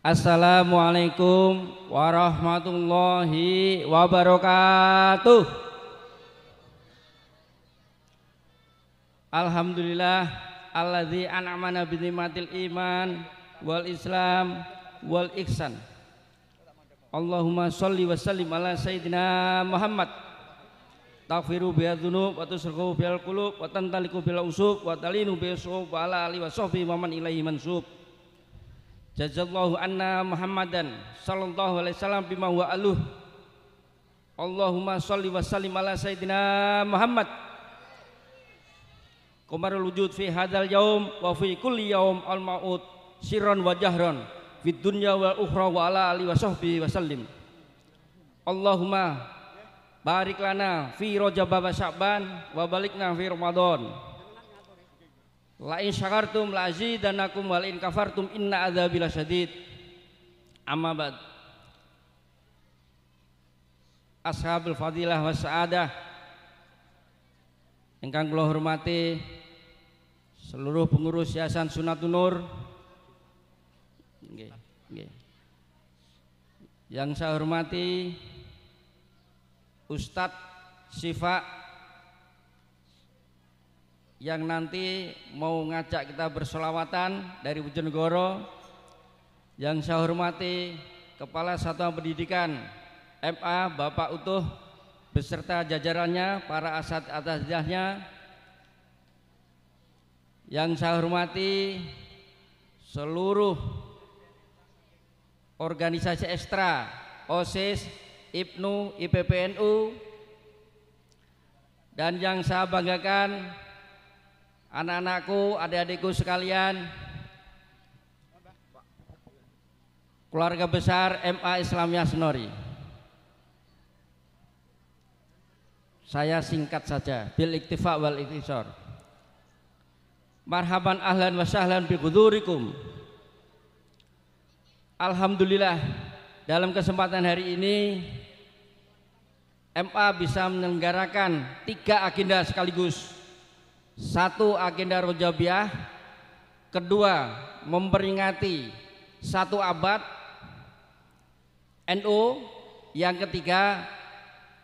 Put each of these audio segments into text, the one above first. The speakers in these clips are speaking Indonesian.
Assalamualaikum warahmatullahi wabarakatuh. Alhamdulillah alladzi an'amana bi ni'matil iman wal islam wal ihsan. Allahumma sholli wa sallim ala sayyidina Muhammad. Taghfiru biha dzunub wa tusrifu bil qulub wa tantaliku bil usub wa talinu bis sub wa ala alihi wa sahbihi wa man ilaihi mansub. Jazallahu anna Muhammadan sallallahu alaihi wasallam bima huwa aluh. Allahumma sholli wa sallim ala sayyidina Muhammad. Qamarul wujud fi hadzal yaum wa fi kulli yaum al maut sirran wa jahran fid dunya wal ukhra wa ala alihi wa sahbihi wa sallim. Allahumma barik lana fi Rajab wa Sya'ban wa balikna fi Ramadan. La in syakartum la azidanakum wa la in kafartum inna adzabi lasyadid. Amma ba'd. Ashabul fadilah was saadah ingkang kula hormati seluruh pengurus Yayasan Sunnatun Nur. Nggih, nggih. Yang saya hormati Ustadz Syifa yang nanti mau ngajak kita bersolawatan dari Bojonegoro. Yang saya hormati Kepala Satuan Pendidikan MA Bapak Utuh beserta jajarannya, para asatidahnya. Yang saya hormati seluruh organisasi ekstra, OSIS, IPNU, IPPNU, dan yang saya banggakan anak-anakku, adik-adikku sekalian, keluarga besar MA Islamiyah Senori. Saya singkat saja, bil iktifa wal iktisar. Marhaban ahlan wa sahlan bi hudurikum. Alhamdulillah, dalam kesempatan hari ini MA bisa menyelenggarakan 3 agenda sekaligus. 1, agenda Rojabiah. 2, memperingati 1 abad NU. Yang 3,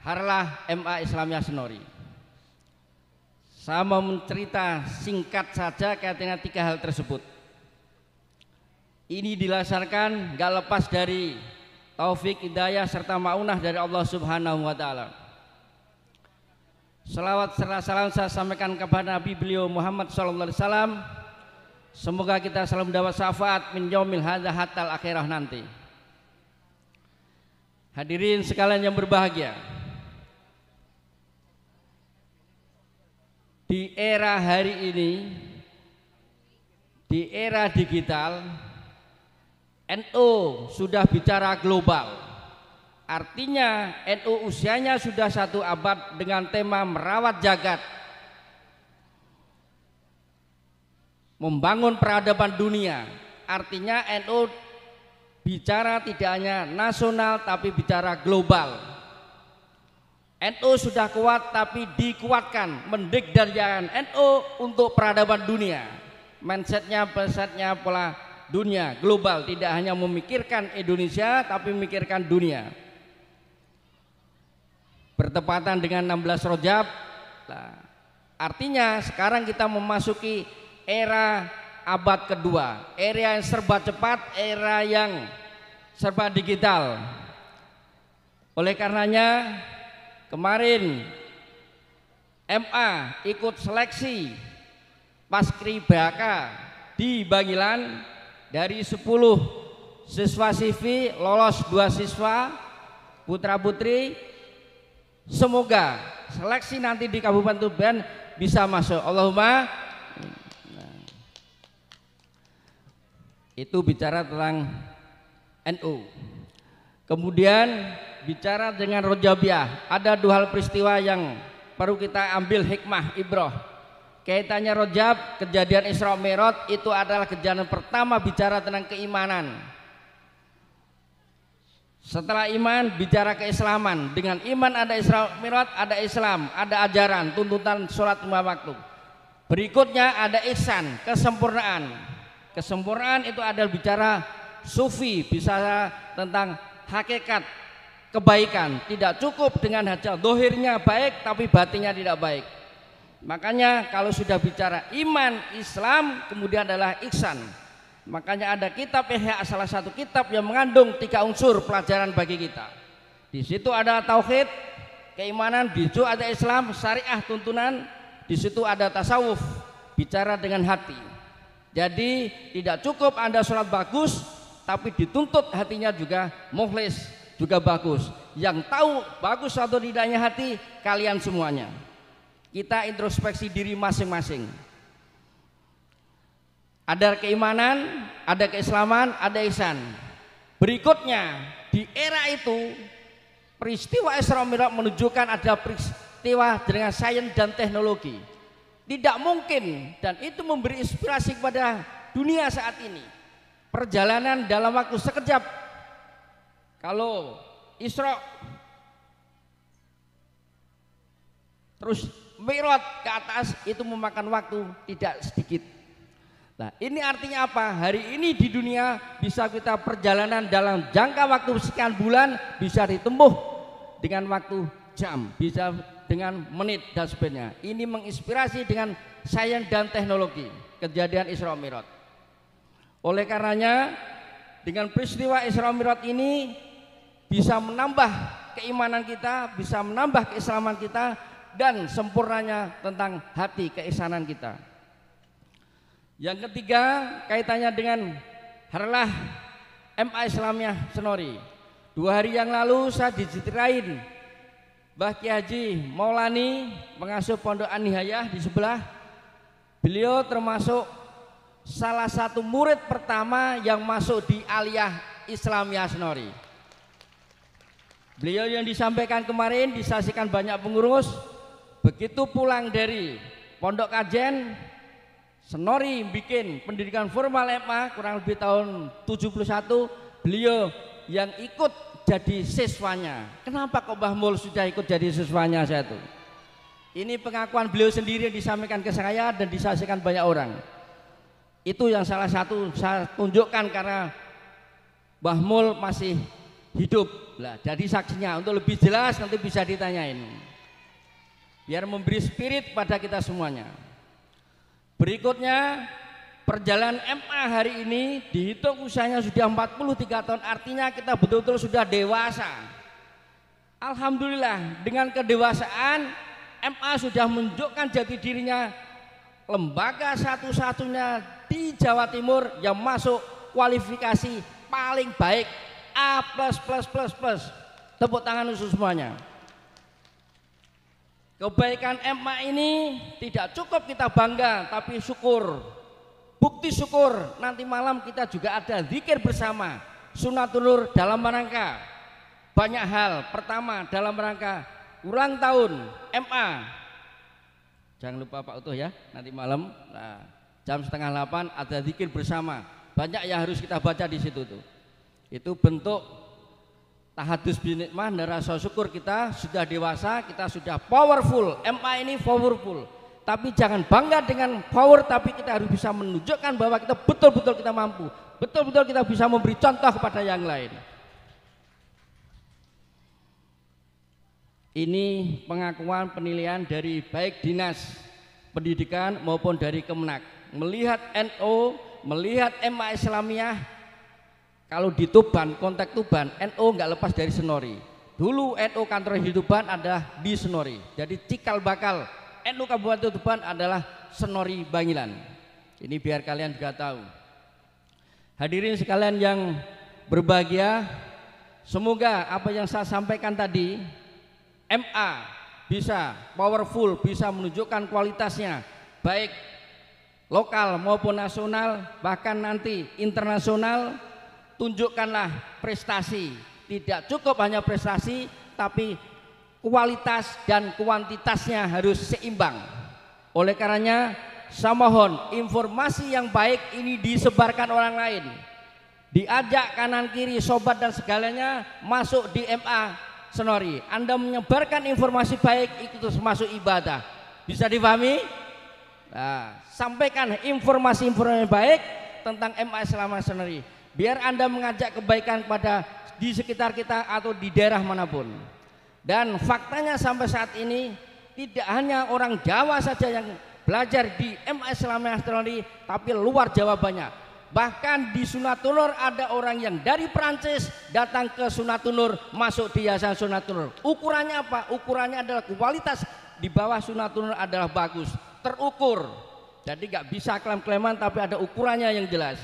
Harlah MA Islamiyah Senori. Saya mau mencerita singkat saja kaitannya 3 hal tersebut. Ini dilasarkan gak lepas dari taufik, hidayah serta maunah dari Allah Subhanahu wa taala. Selawat serta salam saya sampaikan kepada Nabi beliau Muhammad sallallahu alaihi wasallam. Semoga kita selalu mendapat syafaat min yaumil hadza hatal akhirah nanti. Hadirin sekalian yang berbahagia, di era hari ini, di era digital, NU sudah bicara global. Artinya NU usianya sudah 1 abad dengan tema merawat jagat, membangun peradaban dunia. Artinya NU bicara tidak hanya nasional tapi bicara global. NU sudah kuat tapi dikuatkan, mendeklarasikan NU untuk peradaban dunia. Mindsetnya, pesetnya pola dunia global, tidak hanya memikirkan Indonesia tapi memikirkan dunia. Bertepatan dengan 16 Rajab. Nah, artinya sekarang kita memasuki era abad kedua, era yang serba cepat, era yang serba digital. Oleh karenanya kemarin MA ikut seleksi Paskibraka di Bangilan. Dari 10 siswa CV lolos 2 siswa putra putri. Semoga seleksi nanti di Kabupaten Tuban bisa masuk. Allahumma. Itu bicara tentang NU. Kemudian bicara dengan Rojabiah, ada 2 hal peristiwa yang perlu kita ambil hikmah ibrah. Kaitannya Rajab, kejadian Isra Mi'raj itu adalah kejadian pertama bicara tentang keimanan. Setelah iman bicara keislaman. Dengan iman ada Isra Mi'raj, ada Islam, ada ajaran, tuntutan sholat 5 waktu. Berikutnya ada ihsan, kesempurnaan. Kesempurnaan itu adalah bicara sufi, bicara tentang hakikat kebaikan. Tidak cukup dengan hanya dohirnya baik tapi batinnya tidak baik. Makanya kalau sudah bicara iman, Islam, kemudian adalah ihsan. Makanya ada kitab Ihya, salah satu kitab yang mengandung 3 unsur pelajaran bagi kita. Di situ ada tauhid, keimanan, di situ ada Islam, syariah, tuntunan, di situ ada tasawuf, bicara dengan hati. Jadi tidak cukup Anda sholat bagus, tapi dituntut hatinya juga mukhlis, juga bagus. Yang tahu bagus atau tidaknya hati kalian semuanya. Kita introspeksi diri masing-masing. Ada keimanan, ada keislaman, ada ihsan. Berikutnya di era itu peristiwa Isra Mi'raj menunjukkan ada peristiwa dengan sains dan teknologi. Tidak mungkin, dan itu memberi inspirasi kepada dunia saat ini. Perjalanan dalam waktu sekejap. Kalau Isra terus Mi'raj ke atas itu memakan waktu tidak sedikit. Nah, ini artinya apa? Hari ini di dunia bisa kita perjalanan dalam jangka waktu sekian bulan bisa ditempuh dengan waktu jam, bisa dengan menit dan sebagainya. Ini menginspirasi dengan sains dan teknologi kejadian Isra Mi'raj. Oleh karenanya dengan peristiwa Isra Mi'raj ini bisa menambah keimanan kita, bisa menambah keislaman kita, dan sempurnanya tentang hati keisanan kita. Yang ketiga kaitannya dengan harlah MA Islamiyah Senori. 2 hari yang lalu saya diceritain Mbah Kiai Haji Maulani, pengasuh Pondok An-Nihayah di sebelah. Beliau termasuk salah satu murid pertama yang masuk di Aliyah Islamiyah Senori. Beliau yang disampaikan kemarin disaksikan banyak pengurus. Begitu pulang dari Pondok Kajen, Senori bikin pendidikan formal MA kurang lebih tahun 71, beliau yang ikut jadi siswanya. Kenapa kok Mbah Mul sudah ikut jadi siswanya saya tuh? Ini pengakuan beliau sendiri yang disampaikan ke saya dan disaksikan banyak orang. Itu yang salah satu saya tunjukkan karena Mbah Mul masih hidup. Lah, jadi saksinya untuk lebih jelas nanti bisa ditanyain. Biar memberi spirit pada kita semuanya. Berikutnya perjalanan MA hari ini dihitung usianya sudah 43 tahun, artinya kita betul-betul sudah dewasa. Alhamdulillah dengan kedewasaan MA sudah menunjukkan jati dirinya lembaga satu-satunya di Jawa Timur yang masuk kualifikasi paling baik A++++. Tepuk tangan untuk semuanya. Kebaikan MA ini tidak cukup kita bangga, tapi syukur. Bukti syukur, nanti malam kita juga ada zikir bersama Sunnatul Nur dalam rangka banyak hal. Pertama dalam rangka ulang tahun MA. Jangan lupa Pak Utuh ya, nanti malam jam 7:30 ada zikir bersama. Banyak yang harus kita baca di situ tuh. Itu bentuk tahadus binikmah dan rasa syukur kita sudah dewasa, kita sudah powerful. MA ini powerful. Tapi jangan bangga dengan power, tapi kita harus bisa menunjukkan bahwa kita betul-betul kita mampu, betul-betul kita bisa memberi contoh kepada yang lain. Ini pengakuan penilaian dari baik dinas pendidikan maupun dari Kemenak. Melihat NU, melihat MA Islamiyah, kalau di Tuban, konteks Tuban, NU nggak lepas dari Senori. Dulu NU kantor Tuban adalah di Senori. Jadi cikal bakal NU Kabupaten Tuban adalah Senori Bangilan. Ini biar kalian juga tahu. Hadirin sekalian yang berbahagia, semoga apa yang saya sampaikan tadi, MA bisa powerful, bisa menunjukkan kualitasnya, baik lokal maupun nasional, bahkan nanti internasional. Tunjukkanlah prestasi, tidak cukup hanya prestasi, tapi kualitas dan kuantitasnya harus seimbang. Oleh karenanya, saya mohon informasi yang baik ini disebarkan orang lain, diajak kanan kiri sobat dan segalanya masuk di MA Senori. Anda menyebarkan informasi baik itu termasuk ibadah. Bisa dipahami? Nah, sampaikan informasi-informasi baik tentang MA Islamiyah Senori. biar Anda mengajak kebaikan pada di sekitar kita atau di daerah manapun. Dan faktanya sampai saat ini tidak hanya orang Jawa saja yang belajar di MA Islamiyah Astronomi, tapi luar Jawa banyak. Bahkan di Sunatunur ada orang yang dari Perancis datang ke Sunatunur, masuk di Yayasan Sunatunur. Ukurannya apa? Ukurannya adalah kualitas di bawah Sunatunur adalah bagus, terukur. Jadi nggak bisa klaim-klaiman, tapi ada ukurannya yang jelas.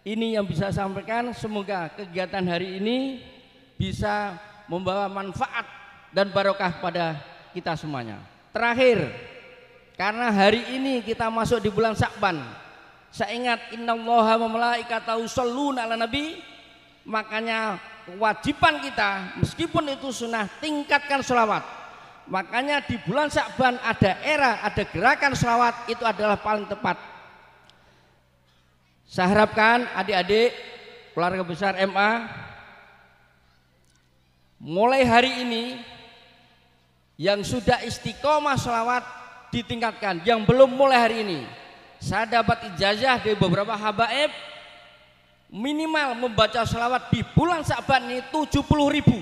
Ini yang bisa saya sampaikan. Semoga kegiatan hari ini bisa membawa manfaat dan barokah pada kita semuanya. Terakhir, karena hari ini kita masuk di bulan Sya'ban, saya ingat innallaha wa malaikatahu shalluna ala nabi, makanya kewajiban kita meskipun itu sunnah tingkatkan sholawat. Makanya di bulan Sya'ban ada era, ada gerakan sholawat, itu adalah paling tepat. Saya harapkan adik-adik keluarga besar MA mulai hari ini yang sudah istiqomah sholawat ditingkatkan, yang belum mulai hari ini. Saya dapat ijazah dari beberapa habaib minimal membaca sholawat di bulan Sya'ban ini 70.000.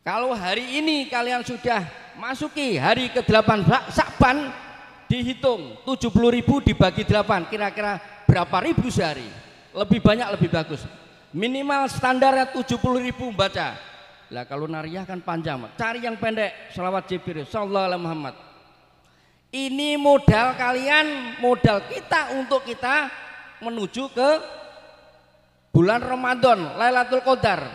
Kalau hari ini kalian sudah masuki hari ke-8 Sya'ban, dihitung 70.000 dibagi 8, kira-kira berapa ribu sehari? Lebih banyak lebih bagus. Minimal standarnya 70.000 baca. Lah kalau nariyah kan panjang, cari yang pendek, sholawat Jibril sallallahu alaihi Muhammad. Ini modal kalian, modal kita untuk kita menuju ke bulan Ramadan, Lailatul Qadar.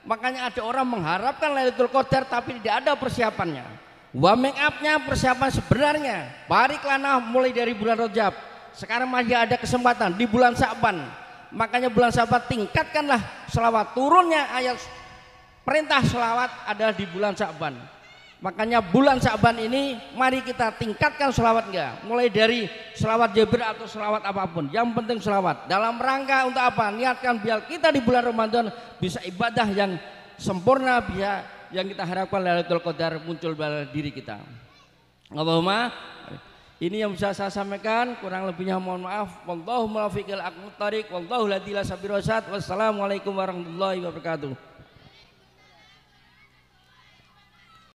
Makanya ada orang mengharapkan Lailatul Qadar tapi tidak ada persiapannya. Wa make upnya persiapan sebenarnya. Bariklana mulai dari bulan Rajab. Sekarang masih ada kesempatan di bulan Sya'ban. Makanya bulan Sya'ban tingkatkanlah selawat. Turunnya ayat perintah selawat adalah di bulan Sya'ban. Makanya bulan Sya'ban ini mari kita tingkatkan selawat enggak, mulai dari selawat Jibril atau selawat apapun, yang penting selawat. Dalam rangka untuk apa? Niatkan biar kita di bulan Ramadan bisa ibadah yang sempurna, bisa yang kita harapkan Lailatul Qadar muncul pada diri kita. Allahumma, ini yang bisa saya sampaikan, kurang lebihnya mohon maaf. Wallahu muwaffiq ila aqwamit thoriq, wallahu la ilaha illa huwa. Wassalamualaikum warahmatullahi wabarakatuh.